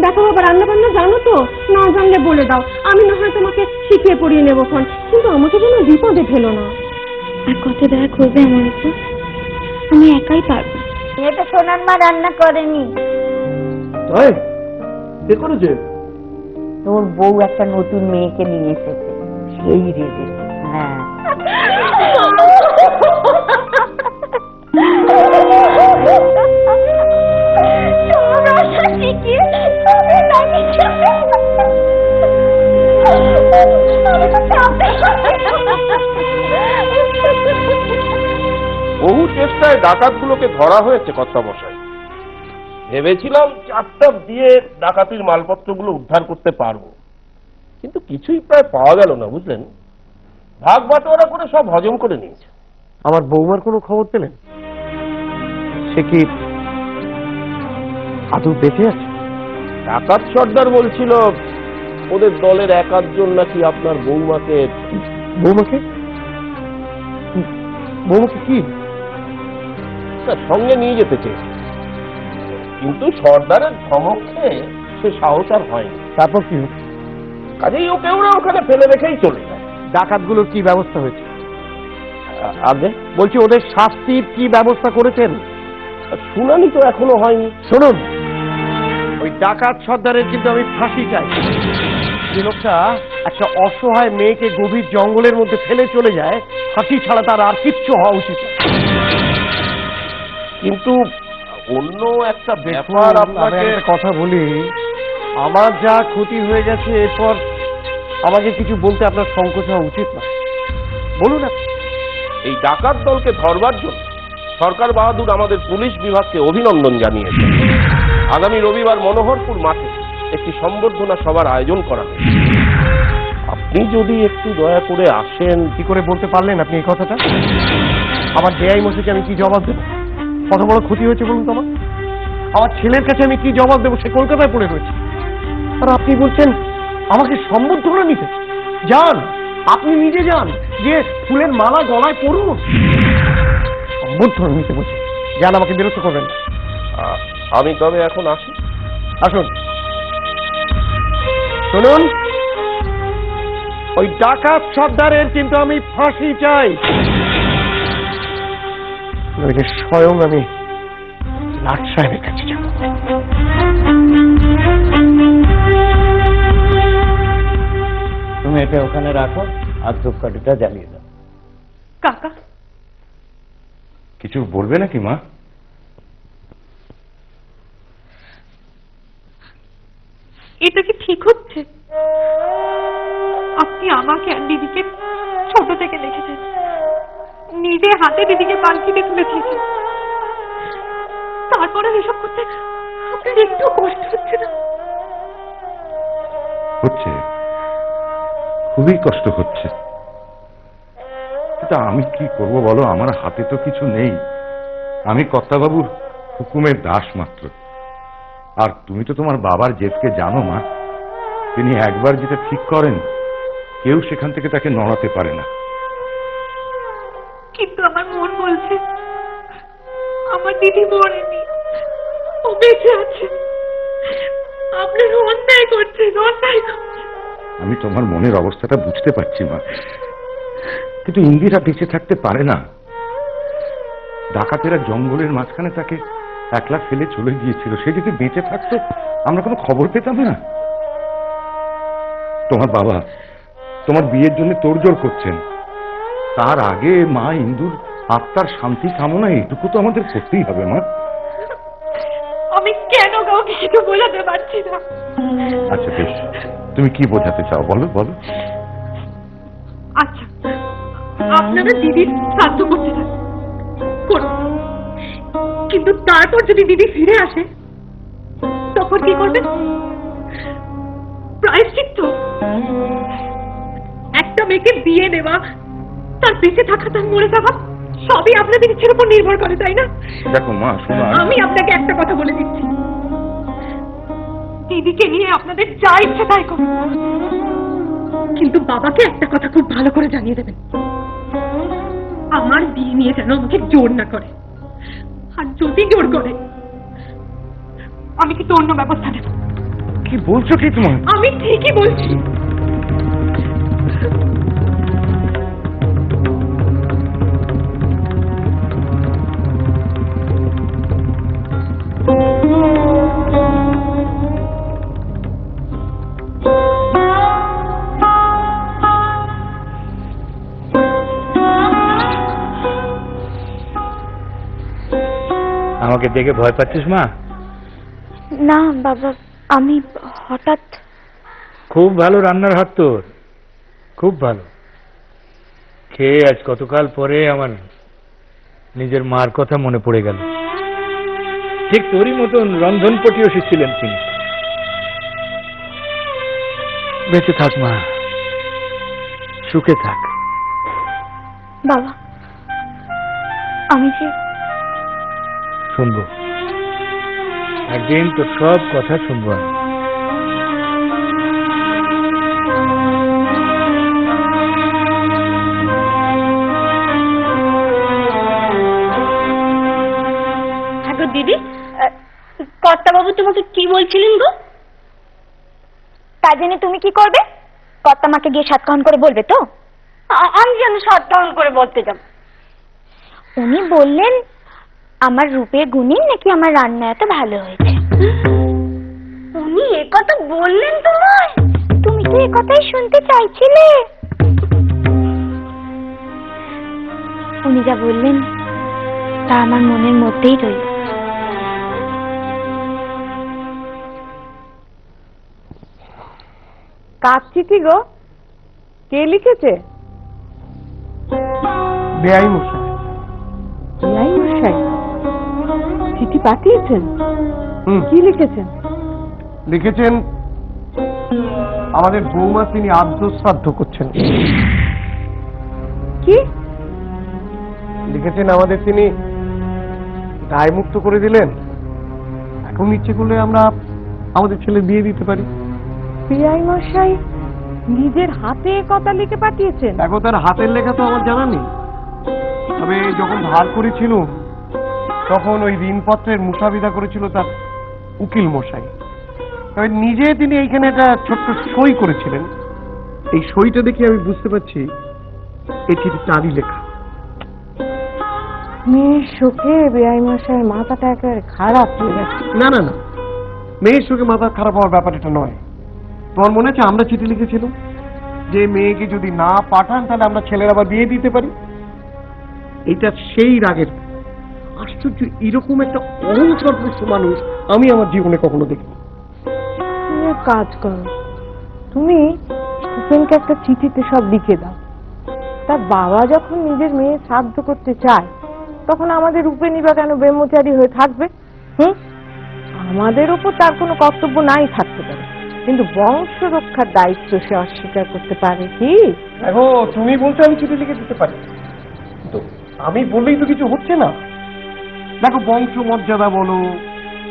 দেখো বাবা, রান্না বান্না জানো তো? না জানলে বলে দাও, আমি না হয় তোমাকে শিখিয়ে পড়িয়ে নেবো খন, কিন্তু আমাকে যেন বিপদে ফেলো না। আর কত দয়া করবে আমার উপর, আমি একাই পারবো। এটা সোনার মা রান্না করেনি, তাই কে করেছে? তোর বউ একটা নতুন মেয়েকে নিয়ে এসেছে, সেই রেজে। হ্যাঁ, বহু চেষ্টায় ডাকাতগুলোকে ধরা হয়েছে কর্তামশাই। ভেবেছিলাম চাপটাপ দিয়ে ডাকাতির মালপত্রগুলো উদ্ধার করতে পারবো, কিন্তু কিছুই প্রায় পাওয়া গেল না, বুঝলেন। ভাগ বাটোয়ারা করে সব হজম করে নিয়েছে। আমার বৌমার কোনো খবর পেলেন? সে কি আদৌ বেঁচে আছে? ডাকাত সর্দার বলছিল ওদের দলের এক আধজন নাকি আপনার বৌমাকে বৌমাকে বৌমাকে কি সঙ্গে নিয়ে যেতে চেয়েছে, কিন্তু সর্দারের ধমক খেয়ে সে সাহস আর হয়নি। তারপর কি হলো? কাজেই ওকে ওরা ওখানে ফেলে রেখেই চলে যায়। ডাকাতগুলোর কি ব্যবস্থা হয়েছে? আগে বলছি ওদের শাস্তির কি ব্যবস্থা করেছেন? শুনানি তো এখনো হয়নি। শুনুন, ওই ডাকাত সর্দারের কিন্তু আমি ফাঁসি চাই। যে লোকটা একটা অসহায় মেয়েকে গভীর জঙ্গলের মধ্যে ফেলে চলে যায়, ফাঁসি ছাড়া তার আর কিচ্ছু হওয়া উচিত। কিন্তু অন্য একটা ব্যাপার আপনাকে কথা বলি, আমার যা ক্ষতি হয়ে গেছে, এরপর আমাকে কিছু বলতে আপনার সংকোচ হওয়া উচিত না। বলুন না। এই ডাকাত দলকে ধরবার জন্য সরকার বাহাদুর আমাদের পুলিশ বিভাগকে অভিনন্দন জানিয়েছে। আগামী রবিবার মনোহরপুর মাঠে একটি সম্বর্ধনা সভার আয়োজন করা হয়েছে। আপনি যদি একটু দয়া করে আসেন। কি করে বলতে পারলেন আপনি এই কথাটা? আমার দেয়াই মশাইকে আমি কি জবাব দেবো? কত বড় ক্ষতি হয়েছে বলুন তো আমার? আমার ছেলের কাছে আমি কি জবাব দেবো? সে কলকাতায় পড়ে রয়েছে, আর আপনি বলছেন আমাকে সম্বর্ধনা নিতে? যান, আপনি নিজে যান, যে ফুলের মালা গলায় পড়ুন। সম্বর্ধনা নিতে বলছে? যান, আমাকে বিরক্ত করবেন না। আমি তবে এখন আসি। আসুন। শুনুন, ওই ডাকাত সর্দারের কিন্তু আমি ফাঁসি চাই, নইলে স্বয়ং আমি লাট সাহেবের কাছে যাব। তুমি এটা ওখানে রাখো আর ধূপকাঠিটা জ্বালিয়ে দাও। কাকা, কিছু বলবে নাকি মা? এটা কি ঠিক হচ্ছে? আপনি আমাকে আর দিদিকে ছোট থেকে দেখেছেন, নিজে হাতে দিদিকে পালকিতে তুলে দিয়েছেন, তারপরে এসব করতে আপনার একটু কষ্ট হচ্ছে না? হচ্ছে, খুবই কষ্ট হচ্ছে, কিন্তু আমি কি করব বলো? আমার হাতে তো কিছু নেই। আমি কর্তাবাবুর হুকুমের দাস মাত্র। আর তুমি তো তোমার বাবার জেদকে জানো মা। তিনি একবার যেটা ঠিক করেন, কেউ সেখান থেকে তাকে নড়াতে পারে না। কিন্তু আমার মন বলছে আমার দিদি মরেনি, ও বেঁচে আছে। আপনার অন্যায় করছেন, অন্যায় করছেন। আমি তোমার মনের অবস্থাটা বুঝতে পারছি মা, কিন্তু ইন্দিরা বেঁচে থাকতে পারে না। ডাকাতেরা জঙ্গলের মাঝখানে তাকে একলা ফেলে চলে গিয়েছিল। সে যদি বেঁচে থাকতো আমরা কোনো খবর পেতাম না। তোমার বাবা তোমার বিয়ের জন্য তোড়জোড় করছেন, তার আগে মা ইন্দুর আত্মার শান্তি কামনা এইটুকু তো আমাদের করতেই হবে মা। আমি কেন কাউকে কিছু বোঝাতে পারছি না? আচ্ছা বেশ, তুমি কি বোঝাতে চাও বলো বলো। আচ্ছা, আপনারা দিদির শ্রাদ্ধ করতে চান করুন, কিন্তু তারপর যদি দিদি ফিরে আসে তখন কি করবেন? প্রায়শ্চিত্ত। একটা মেয়েকে বিয়ে দেওয়া, তার বেঁচে থাকা, তার মরে যাওয়া, সবই আপনাদের ইচ্ছের উপর নির্ভর করে, তাই না? দেখো মা, শোনো, আমি আপনাকে একটা কথা বলে দিচ্ছি, দিদিকে নিয়ে আপনাদের যা ইচ্ছে তাই করুন, কিন্তু বাবাকে একটা কথা খুব ভালো করে জানিয়ে দেবেন, আমার বিয়ে নিয়ে যেন আমাকে জোর না করে। আর যদি জোর করে আমি কিন্তু অন্য ব্যবস্থা নেব। কি বলছো কি তোমার? আমি ঠিকই বলছি। আমাকে দেখে ভয় পাচ্ছিস মা? না বাবা, আমি হঠাৎ। খুব ভালো রান্নার হাত তোর, খুব ভালো। খেয়ে আজ কতকাল পরে আমার নিজের মার কথা মনে পড়ে গেল। ঠিক তোরই মতন রন্ধনপটিও ছিলেন তিনি। বেঁচে থাক মা, সুখে থাক। বাবা, আমি যে শুনবো, একদিন তোর সব কথা শুনবো আমি। গো দিদি, কর্তাবাবু তোমাকে কি বলছিলেন গো? তা জেনে তুমি কি করবে? কর্তা মাকে গিয়ে সাতকাহন করে বলবে তো? আমি যেন সাতকাহন করে বলতে যাব? উনি বললেন আমার রূপের গুণী নাকি আমার রান্না এত ভালো হয়েছে। উনি এ কথা বললেন তোমায়? তুমি তো এ কথাই শুনতে চাইছিলে। উনি যা বললেন তা আমার মনের মধ্যেই রইল। কার চিঠি গো? কে লিখেছে? বেআই মশাই। বেআই মশাই চিঠি পাঠিয়েছেন? কি লিখেছেন? লিখেছেন আমাদের বৌমা তিনি আদ্য শ্রাদ্ধ করছেন। কি লিখেছেন আমাদের তিনি দায়মুক্ত করে দিলেন, এখন ইচ্ছে করলে আমরা আমাদের ছেলে বিয়ে দিতে পারি। বেআই মশাই নিজের হাতে কথা লিখে পাঠিয়েছেন? দেখো, তার হাতের লেখা তো আমার জানা নেই, তবে যখন ধার করেছিল তখন ওই ঋণপত্রের মুসাবিদা করেছিল তার উকিল মশাই। তবে নিজে তিনি এইখানে একটা ছোট্ট সই করেছিলেন। এই সইটা দেখে আমি বুঝতে পারছি এই চিঠি তারই লেখা। মেয়ের শোকে বেআই মশাইয়ের মাথাটা একেবারে খারাপ হয়ে গেছে। না না না, মেয়ের সঙ্গে মাথা খারাপ হওয়ার ব্যাপার এটা নয়। তোমার মনে আছে আমরা চিঠি লিখেছিলাম যে মেয়েকে যদি না পাঠান তাহলে আমরা ছেলের আবার বিয়ে দিতে পারি? এটা সেই রাগের। আশ্চর্য, এরকম একটা অহংকার মানুষ আমি আমার জীবনে কখনো দেখিনি। তুমি এক কাজ করো, তুমি হুসেনকে একটা চিঠিতে সব লিখে দাও। তার বাবা যখন নিজের মেয়ে শ্রাদ্ধ করতে চায় তখন আমাদের রূপেনি বা কেন ব্রহ্মচারী হয়ে থাকবে? আমাদের ওপর তার কোনো কর্তব্য নাই থাকতে পারে, কিন্তু বংশ রক্ষার দায়িত্ব সে অস্বীকার করতে পারে কি? দেখো, তুমি বলছো আমি চিঠি লিখে দিতে পারি, তো আমি বললেই তো কিছু হচ্ছে না। দেখো, বংশ মর্যাদা বলো,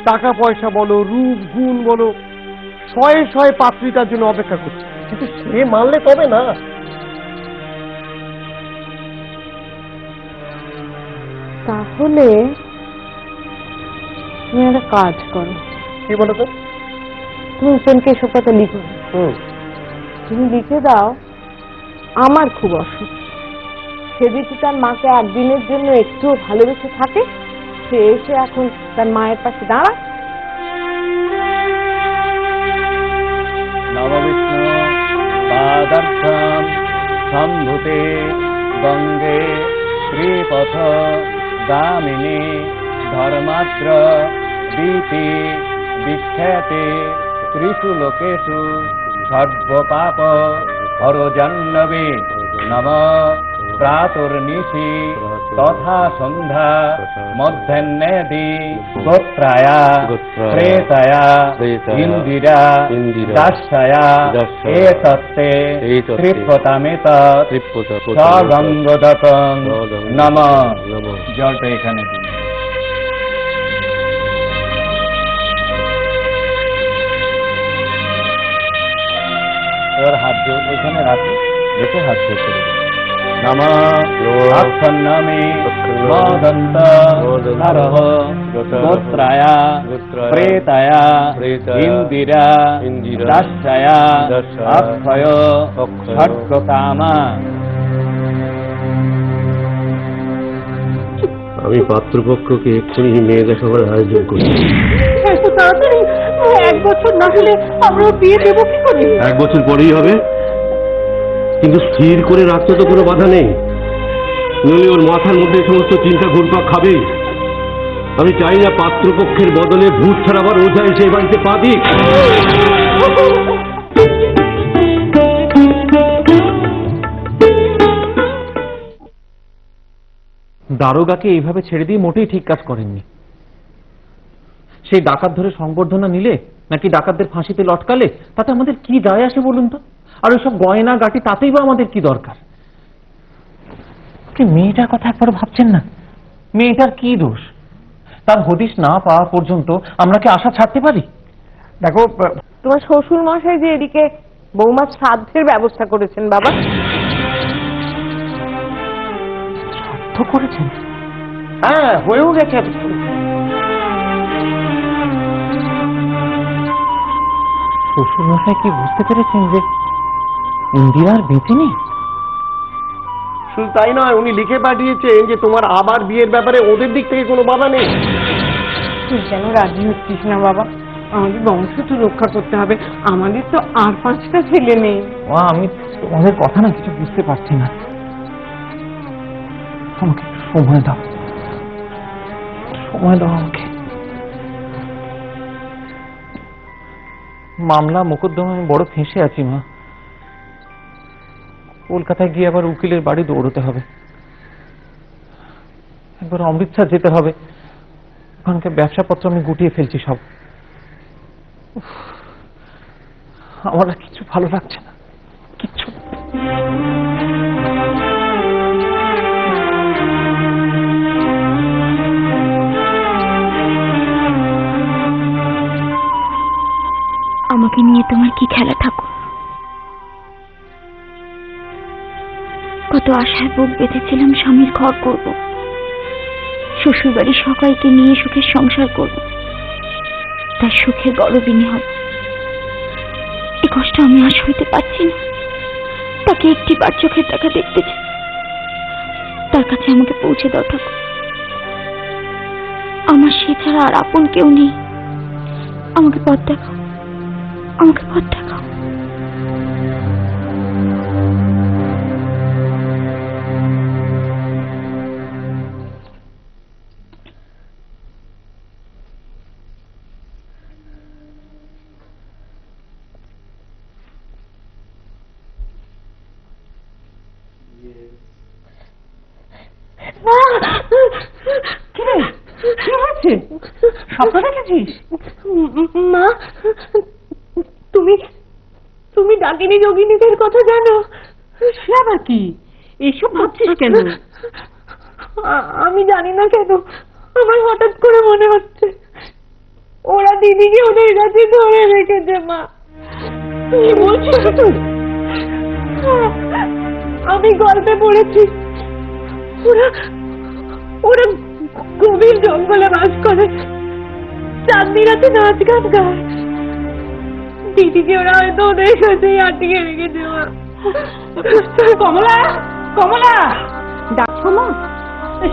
টাকা পয়সা বলো, রূপ গুণ বলো, শয়ে শয়ে পাত্রী তার জন্য অপেক্ষা করছে, কিন্তু সে মানলে তবে না। তাহলে তুমি একটা কাজ করো। কি বলো তো? তুমি হুসেনকে এসব কথা লিখো না। তুমি লিখে দাও আমার খুব অসুখ, সে যদি তার মাকে একদিনের জন্য একটু ভালোবেসে থাকে, সে এসে এখন তার মায়ের পাশে দাঁড়ায়। নববিষ্ণু পাদার্থম সম্ভূতে গঙ্গে শ্রীপথ দামিনী ধর্মাত্র দীতি বিখ্যাতে ত্রিষু লোকেষু সর্বপাপ হরজাহ্নবে নম প্রাতর্নিশি তথা সন্ধ্যা মধ্যাহ্নেদি গোত্রায়া প্রেতয়া ইন্দিরা দাস্যয়া এতত্তে ত্রিপতামেত সগঙ্গদকং নম। জলটা এখানে দিন। এবার হাত জোর ওইখানে রাখো, দেখে হাত জোর করে নমঃ আক্ষন্নামে মদন্ত নরহ গোত্রায়া প্রেতায়া ইন্দিরা দাস্যায়া অক্ষয় ষট্কামা। আমি পাত্রপক্ষকে এক্ষুনি মেয়ে দেখাবার আয়োজন করছি। এত তাড়াতাড়ি 1 বছর না হলে আমরা বিয়ে দেবো কি করে? 1 বছর পরেই হবে, কিন্তু স্থির করে রাখতে তো কোনো বাধা নেই, নইলে ওর মাথার মধ্যে সমস্ত চিন্তা ঘুরপাক খাবে। আমি চাই না পাত্রপক্ষের বদলে ভূত ছাড়াবার ওঝা এসে বাড়িতে পা দিক। দারোগাকে এইভাবে ছেড়ে দিয়ে মোটেই ঠিক কাজ করেননি। সেই ডাকাত ধরে সংবর্ধনা নিলে নাকি ডাকাতদের ফাঁসিতে লটকালে তাতে আমাদের কি দায় আসে বলুন তো? আর ওইসব গয়না গাটি তাতেই বা আমাদের কি দরকার? কি মেয়েটার কথা একবার ভাবছেন না? মেয়েটার কি দোষ? তার হদিশ না পাওয়া পর্যন্ত আমরা কি আশা ছাড়তে পারি? দেখো, তোমার শ্বশুর মশাই যে এদিকে বৌমার শ্রাদ্ধের ব্যবস্থা করেছেন বাবা। শ্রাদ্ধ করেছেন? হ্যাঁ, হয়েও গেছে। শ্বশুর মশাই কি বুঝতে পেরেছেন যে ইন্দিরার বেঁচে নেই? শুধু তাই নয়, উনি লিখে পাঠিয়েছেন যে তোমার আবার বিয়ের ব্যাপারে ওদের দিক থেকে কোনো বাধা নেই। তুই কেন রাজি হচ্ছিস না বাবা? আমাদের বংশ তো রক্ষা করতে হবে, আমাদের তো আর 5টা ছেলে নেই। আমি তোমাদের কথা না কিছু বুঝতে পারছি না। আমাকে একটু সময় দাও, সময় দাও আমাকে। মামলা মোকদ্দমা আমি বড় ফেঁসে আছি মা। কলকাতায় গিয়ে আবার উকিলের বাড়ি দৌড়তে হবে, একবার অমৃতসর যেতে হবে। ওখানকার ব্যবসাপত্র আমি গুটিয়ে ফেলছি সব। আমার আর কিছু ভালো লাগছে না, কিচ্ছু। আমাকে নিয়ে তোমার কি খেলা ঠাকুর? কত আশায় বুক বেঁধেছিলাম স্বামীর ঘর করব, শ্বশুরবাড়ির সবাইকে নিয়ে সুখের সংসার করব, তার সুখে গর্বিনী হব। এ কষ্ট আমি আর সইতে পারছি না। তাকে একটি বার চোখের দেখা দেখতে চাই, তার কাছে আমাকে পৌঁছে দাও ঠাকুর। আমার সে ছাড়া আর আপন কেউ নেই। আমাকে পথ দেখাও, আমাকে পথ দেখাও। কি হয়েছে? স্বপ্ন দেখেছিস? মা, তুমি তুমি ডাকিনী যোগিনীদের কথা জানো? সে আবার কি? এইসব ভাবছিস কেন? আমি জানি না কেন, আমার হঠাৎ করে মনে হচ্ছে ওরা দিদিকে ওদের কাছে ধরে রেখেছে। মা, কি বলছিস তুই? আমি গল্পে পড়েছি ওরা ওরা গভীর জঙ্গলে বাস করে, চাঁদনি রাতে নাচ গান গায়। দিদিকে ওরা হয়তো ওদের সাথেই আটকে রেখেছে। কমলা, কমলা, ডাকছো মা?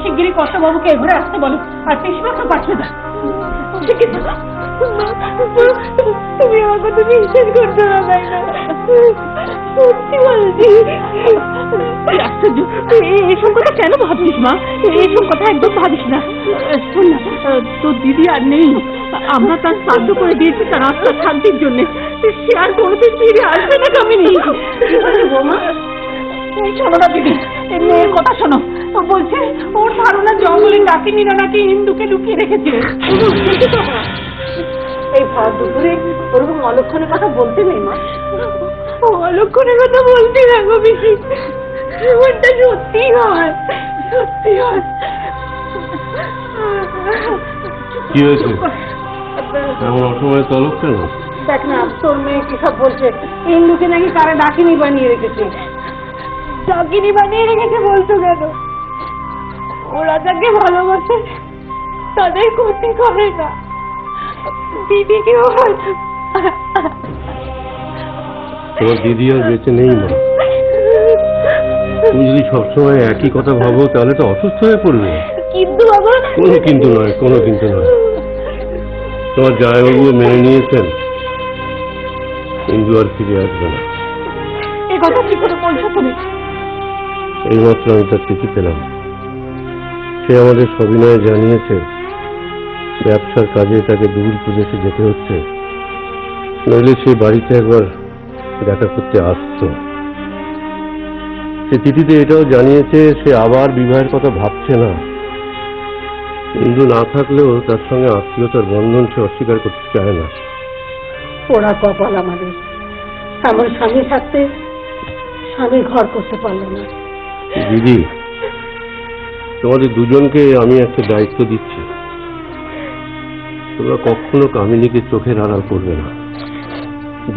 শিগগিরই কর্তাবাবুকে ঘুরে আসতে বলো, আর পিসিমাকে পাঠিয়ে দাও। তুমি আমার কথা বিশ্বাস করছো না, তাই না? সত্যি বলছি। আশ্চর্য, এসব কথা কেন ভাবিস মা? এসব কথা একদম ভাবিস না। শোন না, তোর দিদি আর নেই, আমরা তার শ্রাদ্ধ করে দিয়েছি তার আত্মার শান্তির জন্য। সে আর কোনোদিন ফিরে আসবে না কামিনী। বৌমা, শোনো না দিদি, মেয়ের কথা শোনো। বলছে ওর ধারণা জঙ্গলের ডাকিনীরা নাকি ইন্দুকে লুকিয়ে রেখেছে। এই ভর দুপুরে ওরকম অলক্ষণের কথা বলতে নেই মা। অলক্ষণের কথা বলতে না গো পিসি, ওটা সত্যি হয়, সত্যি হয়। কি হয়েছে? এমন অসময়ে তলব কেন? দেখ না, তোর মেয়ে কি সব বলছে। ইন্দুকে নাকি কারা ডাকিনী বানিয়ে রেখেছে। ডাকিনী বানিয়ে রেখেছে বলছো কেন? ওরা যাকে ভালোবাসে তাদের ক্ষতি করে না, দিদিকেও হয়তো। তোমার দিদি আর বেঁচে নেই মা। তুমি যদি সবসময় একই কথা ভাবো তাহলে তো অসুস্থ হয়ে পড়বে। কিন্তু বাবা, কোনো কিন্তু নয়, কোনো কিন্তু নয়। তোমার জামাইবাবু মেনে নিয়েছেন, ইন্দু আর ফিরে আসবে না। এ কথা কি করে বলছো তুমি? এইমাত্র আমি তার চিঠি পেলাম। সে আমাদের সবিনয়ে জানিয়েছে ব্যবসার কাজে তাকে দূর প্রদেশে যেতে হচ্ছে, নইলে সে বাড়িতে একবার দেখা করতে আসতো। সে চিঠিতে এটাও জানিয়েছে সে আবার বিবাহের কথা ভাবছে না। ইন্দু না থাকলেও তার সঙ্গে আত্মীয়তার বন্ধন সে অস্বীকার করতে চায় না। পোড়া কপাল আমাদের, এমন স্বামী থাকতে স্বামী ঘর করতে পারলো না। দিদি, তোমাদের দুজনকে আমি একটা দায়িত্ব দিচ্ছি। তোমরা কখনো কামিনীকে চোখের আড়াল করবে না।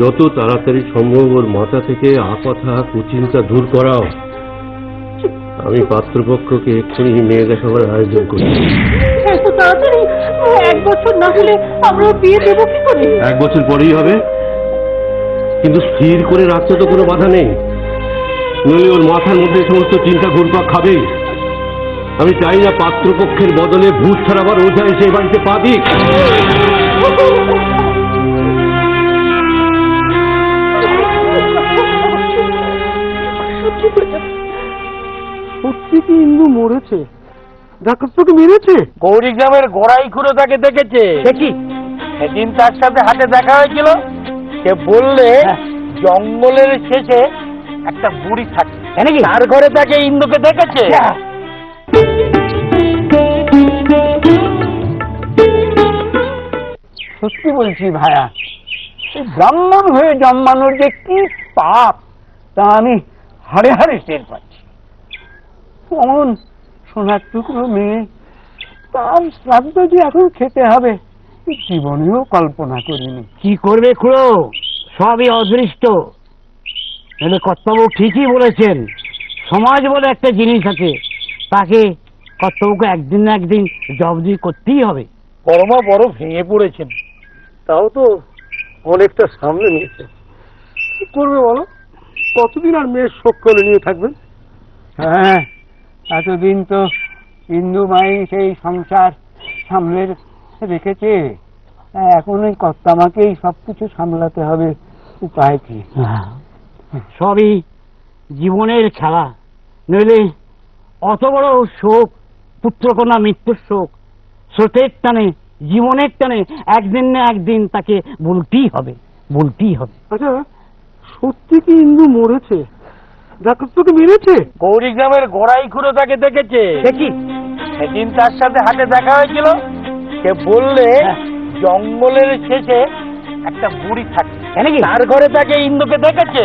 যত তাড়াতাড়ি সম্ভব ওর মাথা থেকে আকথা কুচিন্তা দূর করাও। আমি পাত্রপক্ষকে এক্ষুনি মেয়ে দেখাবার আয়োজন করি। এত তাড়াতাড়ি? 1 বছর না হলে আমরা বিয়ে দেবো কি করে? 1 বছর পরেই হবে, কিন্তু স্থির করে রাখতে তো কোনো বাধা নেই, নইলে ওর মাথার মধ্যে সমস্ত চিন্তা ঘুরপাক খাবেই। আমি চাই না পাত্রপক্ষের বদলে ভূত ছাড়াবার ওঝা এসে বাড়িতে পা দিক। সত্যি কি ইন্দু মরেছে? ডাক্তার তোকে মেরেছে? গৌরী গ্রামের গোড়াই খুঁড়ো তাকে দেখেছে। দেখি সেদিন তার সাথে হাতে দেখা হয়েছিল। সে বললে জঙ্গলের শেষে একটা বুড়ি থাকে, তার ঘরে তাকে ইন্দুকে দেখেছে। সত্যি বলছি ভাইয়া, ব্রাহ্মণ হয়ে জন্মানোর যে কি পাপ তা আমি হাড়ে হাড়ে টের পাচ্ছি। কোন সোনার টুকরো মেয়ে, তার শ্রাদ্ধ যে এখন খেতে হবে জীবনেও কল্পনা করিনি। কি করবে খুড়ো, সবই অদৃষ্ট। এলে কর্তাবাবু ঠিকই বলেছেন, সমাজ বলে একটা জিনিস আছে, তাকে কর্তাবাবুকে একদিন না একদিন জবাবদিহি করতেই হবে। পরমা বড় ভেঙে পড়েছেন। তাও তো অনেকটা সামনে নিয়েছে। কি করবে বলো? কতদিন আর মেয়ের শোক করে নিয়ে থাকবেন? হ্যাঁ, এতদিন তো ইন্দু মাই সেই সংসার সামলে রেখেছে, এখন ওই কর্তামাকেই সবকিছু সামলাতে হবে। উপায় কি? সবই জীবনের খেলা, নইলে অত বড় শোক, পুত্রকন্যা মৃত্যুর শোক, স্রোতের টানে, জীবনের টানে একদিন না একদিন তাকে বলতেই হবে, বলতেই হবে। আচ্ছা, সত্যি কি ইন্দু মরেছে? ডাক্তার তোকে মেরেছে? গৌরী গ্রামের গোড়াই খুঁড়ো তাকে দেখেছে। দেখি সেদিন তার সাথে হাতে দেখা হয়েছিল। সে বললে জঙ্গলের শেষে একটা বুড়ি থাকে, তার ঘরে তাকে ইন্দুকে দেখেছে।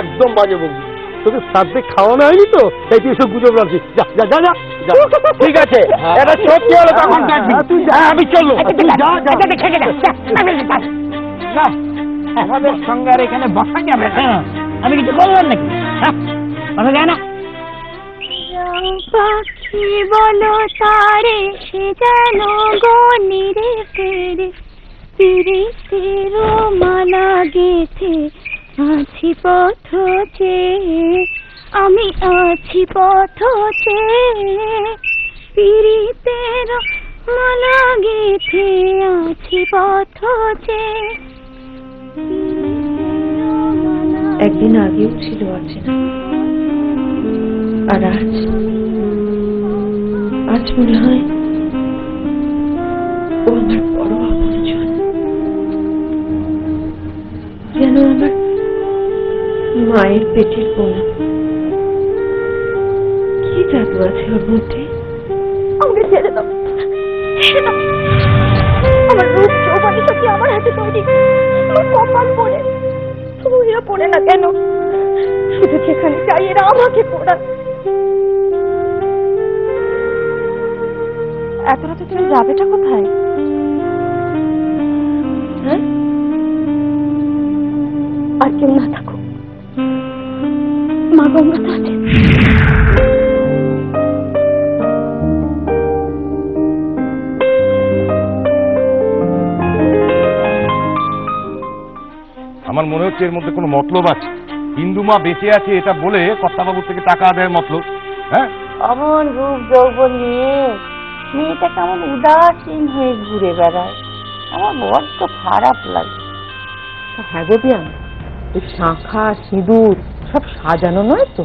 একদম বাজে বলবি, তোকে শ্রাদ্ধে খাওয়ানো হয়নি তো, এই তুই সব গুজব রাখছিস। যা যা যা যা। ঠিক আছে, এটা সত্যি হলো তখন দেখবি। আমি চললো, আমাদের সঙ্গে আর এখানে বসা যাবে না। আমি কিছু বললাম নাকি? বসা যায় না। পাখি বলো তারে, সে যেন গনিরে ফেরে, পিরিতের মালা গেথে আছি পথ চেয়ে, আমি আছি পথ চেয়ে, পিরিতের মালা গেথে আছি পথ চেয়ে। একদিন আগেও ছিল অচেনা, আর আজ মনে হয় ও আমার বড় আপনজন, যেন আমার মায়ের পেটের বোনা। কি জাদু আছে ওর মধ্যে? আমাকে ছেড়ে দাও, ছেড়ে দাও। আমার রূপ যৌবনে সত্যি আমার হাতে তৈরি, আমার কপাল পড়ে, তবু এরা পড়ে না কেন? শুধু যেখানে চাই এরা আমাকে পড়ান। এত রাতে তুমি যাবেটা কোথায়? হ্যাঁ, আর কেউ না থাকো, মা গঙ্গা তো আছে। মনে হচ্ছে এর মধ্যে কোনো মতলব আছে। হিন্দু মা বেঁচে আছে এটা বলে কর্তাবাবুর থেকে টাকা আদায়ের মতলব। হ্যাঁ, অমন রূপ যৌবন নিয়ে মেয়েটা কেমন উদাসীন হয়ে ঘুরে বেড়ায়, আমার বড্ড খারাপ লাগে। হ্যাঁ গো বিয়ান, এই শাঁখা সিঁদুর সব সাজানো নয় তো?